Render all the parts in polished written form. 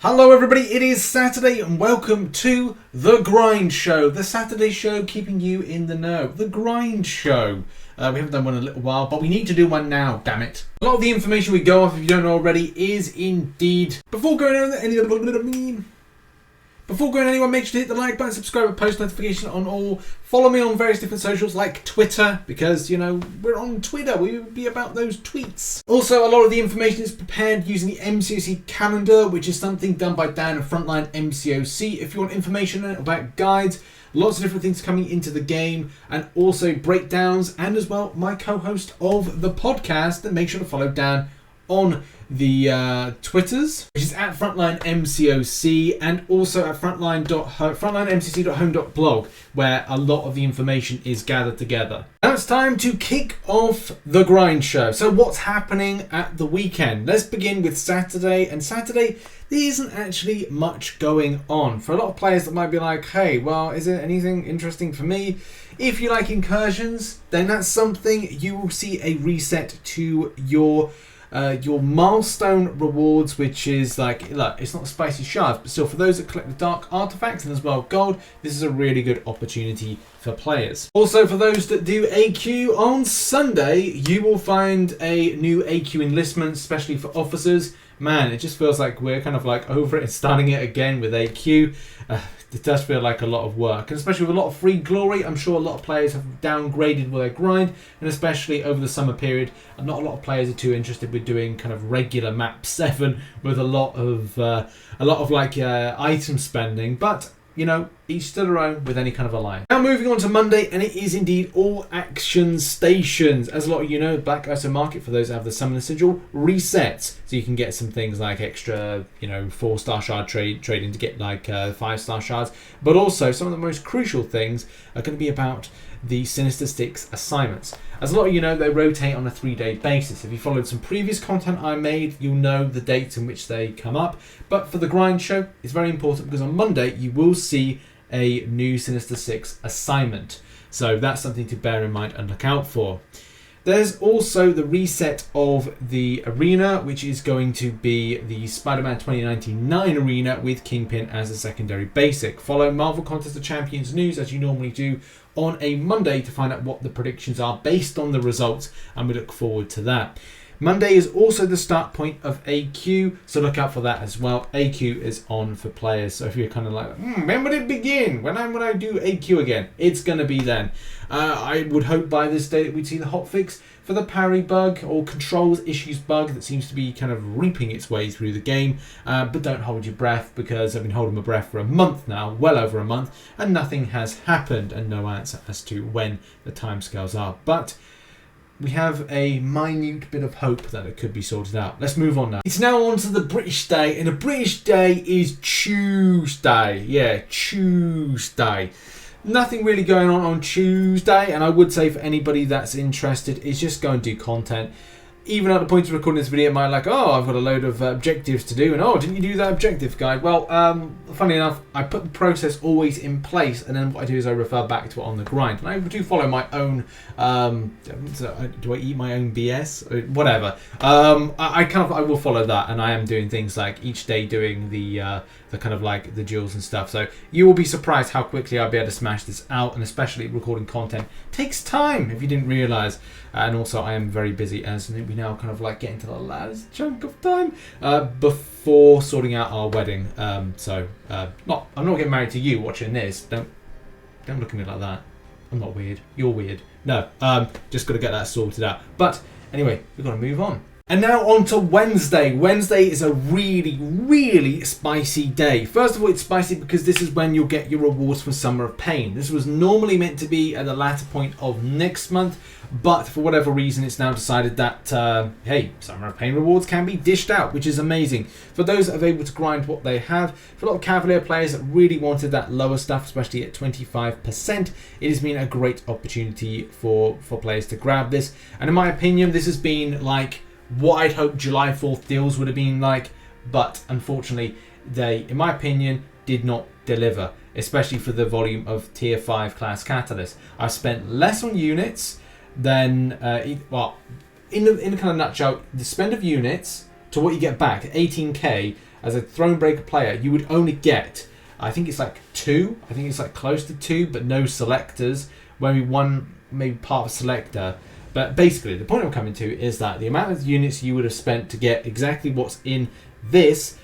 Hello everybody, it is Saturday and welcome to The Grind Show. The Saturday show keeping you in the know. The Grind Show. We haven't done one in a little while, but we need to do one now, damn it. A lot of the information we go off, if you don't know already, is indeed... Before going anywhere, make sure to hit the like button, subscribe and post notification on all. Follow me on various different socials like Twitter, because, you know, we're on Twitter. We will be about those tweets. Also, a lot of the information is prepared using the MCOC calendar, which is something done by Dan at Frontline MCOC. If you want information about guides, lots of different things coming into the game, and also breakdowns, and as well, my co-host of the podcast, then make sure to follow Dan on the Twitters, which is at Frontline MCOC, and also at frontlinemcc.home.blog, where a lot of the information is gathered together. Now it's time to kick off the Grind Show. So what's happening at the weekend? Let's begin with Saturday. And Saturday, there isn't actually much going on. For a lot of players that might be like, hey, well, is there anything interesting for me? If you like incursions, then that's something you will see a reset to your milestone rewards, which is like, look, it's not spicy shards, but still for those that collect the dark artifacts and as well gold, this is a really good opportunity for players. Also, for those that do AQ on Sunday, you will find a new AQ enlistment, especially for officers. Man, it just feels like we're kind of like over it and starting it again with AQ. It does feel like a lot of work, and especially with a lot of free glory, I'm sure a lot of players have downgraded with their grind, and especially over the summer period, not a lot of players are too interested with doing kind of regular map 7 with a lot of item spending. But you know, each to their own with any kind of a line. Now moving on to Monday, and it is indeed all action stations. As a lot of you know, Black ISO Market, for those that have the Summoner Sigil, resets. So you can get some things like extra, 4-star shard trading to get like 5-star shards. But also, some of the most crucial things are going to be about the Sinister Sticks assignments. As a lot of you know, they rotate on a 3-day basis. If you followed some previous content I made, you'll know the dates in which they come up. But for the Grind Show, it's very important because on Monday, you will see a new Sinister Six assignment. So that's something to bear in mind and look out for. There's also the reset of the arena, which is going to be the Spiderman 2099 arena with Kingpin as a secondary basic. Follow Marvel Contest of Champions news as you normally do on a Monday to find out what the predictions are based on the results, and we look forward to that. Monday is also the start point of AQ, so look out for that as well. AQ is on for players, so if you're kind of like, when would it begin? When I do AQ again? It's going to be then. I would hope by this day that we'd see the hotfix for the parry bug or controls issues bug that seems to be kind of reaping its way through the game. But don't hold your breath, because I've been holding my breath for a month now, well over a month, and nothing has happened and no answer as to when the timescales are. But we have a minute bit of hope that it could be sorted out. Let's move on now. It's now on to the British Day, and the British Day is Tuesday. Yeah, Tuesday. Nothing really going on Tuesday, and I would say for anybody that's interested, is just go and do content. Even at the point of recording this video, it might like, oh, I've got a load of objectives to do, and oh, didn't you do that objective, guy? Well, funny enough, I put the process always in place, and then what I do is I refer back to it on the grind. And I do follow my own, do I eat my own BS? Whatever. I will follow that, and I am doing things like each day doing the kind of like the duels and stuff. So you will be surprised how quickly I'll be able to smash this out, and especially recording content takes time if you didn't realise. And also I am very busy as we now kind of like get into the last chunk of time before sorting out our wedding. I'm not getting married to you watching this. Don't look at me like that. I'm not weird. You're weird. No, just got to get that sorted out. But anyway, we've got to move on. And now on to Wednesday. Wednesday is a really, really spicy day. First of all, it's spicy because this is when you'll get your rewards from Summer of Pain. This was normally meant to be at the latter point of next month, but for whatever reason, it's now decided that, hey, Summer of Pain rewards can be dished out, which is amazing. For those that are able to grind what they have, for a lot of Cavalier players that really wanted that lower stuff, especially at 25%, it has been a great opportunity for players to grab this. And in my opinion, this has been like what I'd hoped July 4th deals would have been like, but unfortunately they, in my opinion, did not deliver, especially for the volume of tier 5 class catalysts. I've spent less on units than, well, in a kind of nutshell, the spend of units to what you get back, 18k, as a Thronebreaker player, you would only get, I think it's like 2. I think it's like close to 2, but no selectors. Maybe one, maybe part of a selector. But basically, the point I'm coming to is that the amount of units you would have spent to get exactly what's in this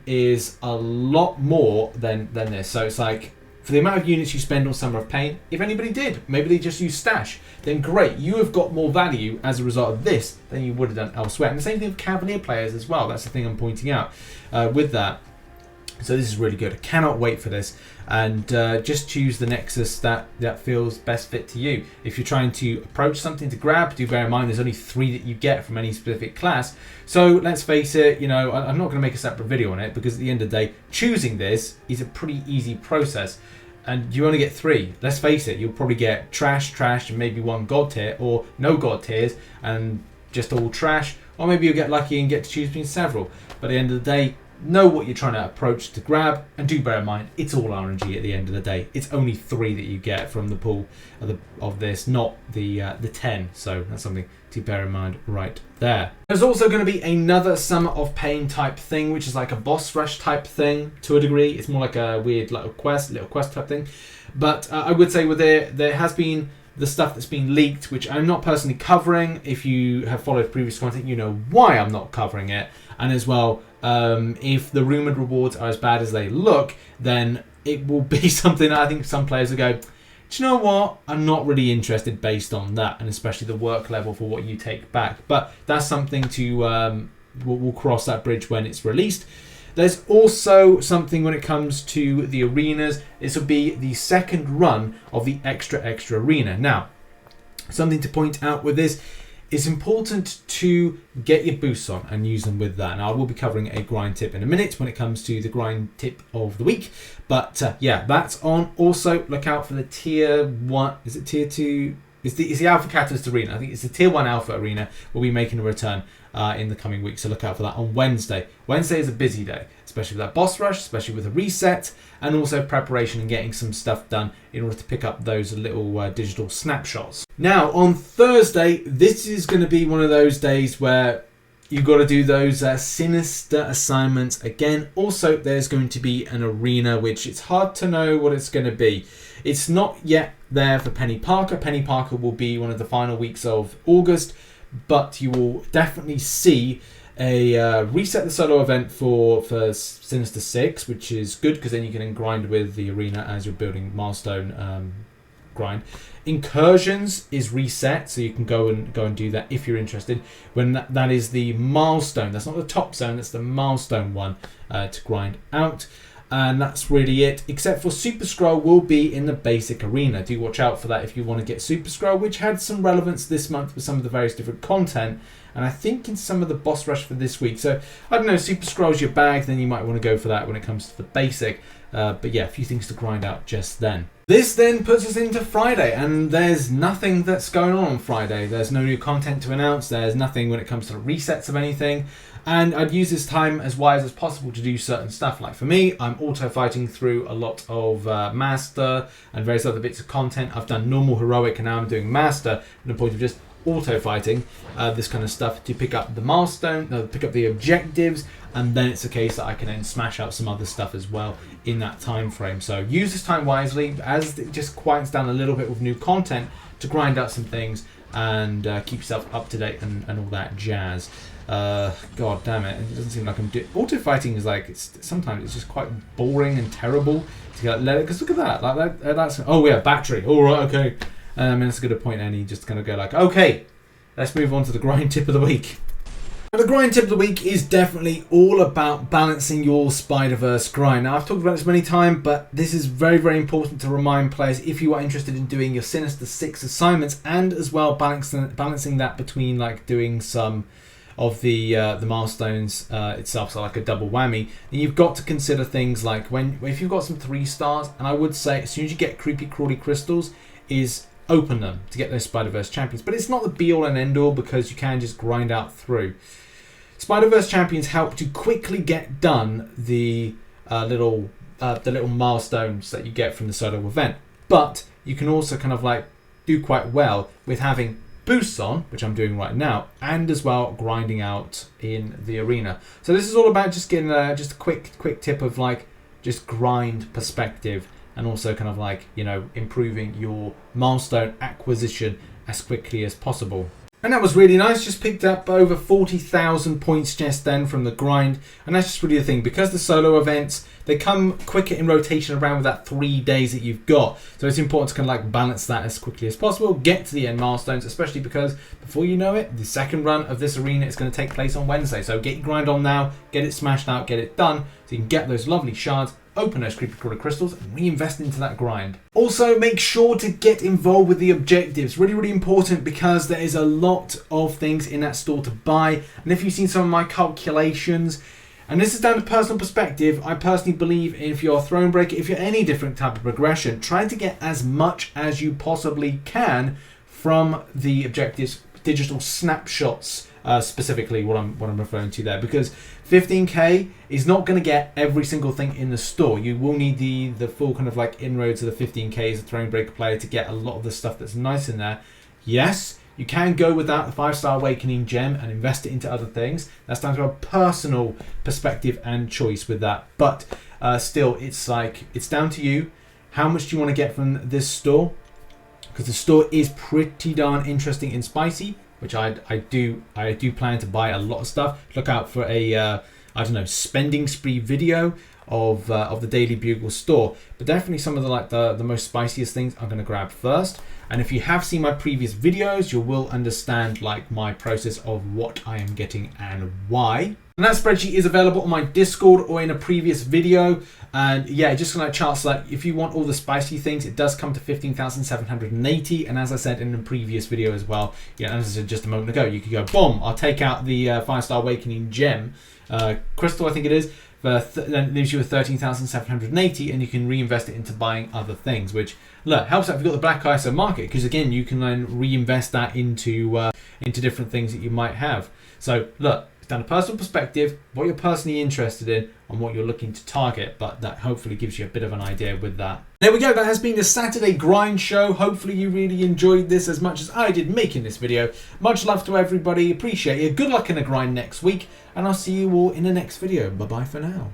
is a lot more than this. So it's like, for the amount of units you spend on Summer of Pain, if anybody did, maybe they just use stash, then great, you have got more value as a result of this than you would have done elsewhere. And the same thing with Cavalier players as well. That's the thing I'm pointing out with that. So this is really good. I cannot wait for this. And just choose the Nexus that feels best fit to you. If you're trying to approach something to grab, do bear in mind there's only 3 that you get from any specific class. So let's face it, you know, I'm not going to make a separate video on it, because at the end of the day, choosing this is a pretty easy process. And you only get 3. Let's face it, you'll probably get trash, and maybe 1 god tier, or no god tiers, and just all trash. Or maybe you'll get lucky and get to choose between several. But at the end of the day, know what you're trying to approach to grab, and do bear in mind it's all RNG at the end of the day. It's only 3 that you get from the pool of this, not the 10. So that's something to bear in mind right there. There's also going to be another Summer of Pain type thing, which is like a boss rush type thing to a degree. It's more like a weird little quest type thing. But I would say with there has been the stuff that's been leaked, which I'm not personally covering. If you have followed previous content, you know why I'm not covering it. And as well, if the rumoured rewards are as bad as they look, then it will be something that I think some players will go, do you know what? I'm not really interested based on that, and especially the work level for what you take back. But that's something to, we'll cross that bridge when it's released. There's also something when it comes to the arenas. This will be the second run of the extra arena. Now, something to point out with this, it's important to get your boosts on and use them with that. Now, I will be covering a grind tip in a minute when it comes to the grind tip of the week. But yeah, that's on. Also, look out for the tier 1. Is it tier 2? It's the Alpha Catalyst Arena. I think it's the tier 1 Alpha Arena. We'll be making a return in the coming week. So look out for that on Wednesday. Wednesday is a busy day, especially with that boss rush, especially with a reset, and also preparation and getting some stuff done in order to pick up those little digital snapshots. Now, on Thursday, this is going to be one of those days where you've got to do those Sinister assignments again. Also, there's going to be an arena, which it's hard to know what it's going to be. It's not yet there for Penny Parker. Penny Parker will be one of the final weeks of August, but you will definitely see a reset the solo event for Sinister 6, which is good because then you can grind with the arena as you're building Milestone grind. Incursions is reset, so you can go and do that if you're interested. When that is the Milestone, that's not the top zone, that's the Milestone one to grind out. And that's really it, except for Super Scroll will be in the basic arena. Do watch out for that if you want to get Super Scroll, which had some relevance this month with some of the various different content, and I think in some of the boss rush for this week. So I don't know, Super Scroll's your bag, then you might want to go for that when it comes to the basic. But yeah, a few things to grind out just then. This then puts us into Friday, and there's nothing that's going on Friday. There's no new content to announce. There's nothing when it comes to resets of anything. And I'd use this time as wise as possible to do certain stuff. Like for me, I'm auto-fighting through a lot of Master and various other bits of content. I've done normal heroic and now I'm doing Master from the point of just auto-fighting this kind of stuff to pick up the milestone, pick up the objectives, and then it's a case that I can then smash out some other stuff as well in that time frame. So use this time wisely as it just quiets down a little bit with new content to grind out some things and keep yourself up to date and all that jazz. God damn it! It doesn't seem like I'm doing. Auto fighting is like sometimes it's just quite boring and terrible to get let it. Because look at that, like that's oh yeah, battery. All right, okay. I mean that's a good point. Any just kind of go like, okay, let's move on to the grind tip of the week. Now, the grind tip of the week is definitely all about balancing your Spider-Verse grind. Now I've talked about this many times, but this is very, very important to remind players if you are interested in doing your Sinister 6 assignments and as well balancing that between like doing some of the milestones itself, so like a double whammy, then you've got to consider things like if you've got some 3 stars, and I would say as soon as you get creepy crawly crystals, is open them to get those Spider-Verse champions. But it's not the be all and end all because you can just grind out through. Spider-Verse champions help to quickly get done the little milestones that you get from the solo event, but you can also kind of like do quite well with having boosts on, which I'm doing right now, and as well grinding out in the arena. So this is all about just getting just a quick tip of like just grind perspective, and also kind of like, you know, improving your milestone acquisition as quickly as possible. And that was really nice. Just picked up over 40,000 points just then from the grind. And that's just really the thing. Because the solo events, they come quicker in rotation around with that 3 days that you've got. So it's important to kind of like balance that as quickly as possible. Get to the end milestones, especially because before you know it, the second run of this arena is going to take place on Wednesday. So get your grind on now, get it smashed out, get it done. So you can get those lovely shards, open those creepy crawler crystals, and reinvest into that grind. Also, make sure to get involved with the objectives. Really important, because there is a lot of things in that store to buy. And if you've seen some of my calculations, and this is down to personal perspective, I personally believe if you're a Thronebreaker, if you're any different type of progression, try to get as much as you possibly can from the objectives, digital snapshots. Specifically what I'm referring to there, because 15k is not going to get every single thing in the store. You will need the full kind of like inroads of the 15k as a Thronebreaker player to get a lot of the stuff that's nice in there. Yes, you can go without the 5-star awakening gem and invest it into other things. That's down to a personal perspective and choice with that, but still, it's like, it's down to you. How much do you want to get from this store? Because the store is pretty darn interesting and spicy, which I do plan to buy a lot of stuff. Look out for a I don't know, spending spree video of the Daily Bugle store. But definitely some of the most spiciest things I'm going to grab first. And if you have seen my previous videos, you will understand like my process of what I am getting and why. And that spreadsheet is available on my Discord or in a previous video. And yeah, just kind of charts like if you want all the spicy things, it does come to 15,780. And as I said in the previous video as well, yeah, as I said just a moment ago, you could go, boom, I'll take out the 5-star awakening gem, crystal, I think it is. Then it leaves you with 13,780, and you can reinvest it into buying other things, which look helps out if you've got the Black ISO market, because again you can then reinvest that into different things that you might have. So look, it's down to personal perspective, what you're personally interested in, and what you're looking to target, but that hopefully gives you a bit of an idea with that. There we go, that has been the Saturday grind show. Hopefully you really enjoyed this as much as I did making this video. Much love to everybody, appreciate it. Good luck in the grind next week, and I'll see you all in the next video. Bye bye for now.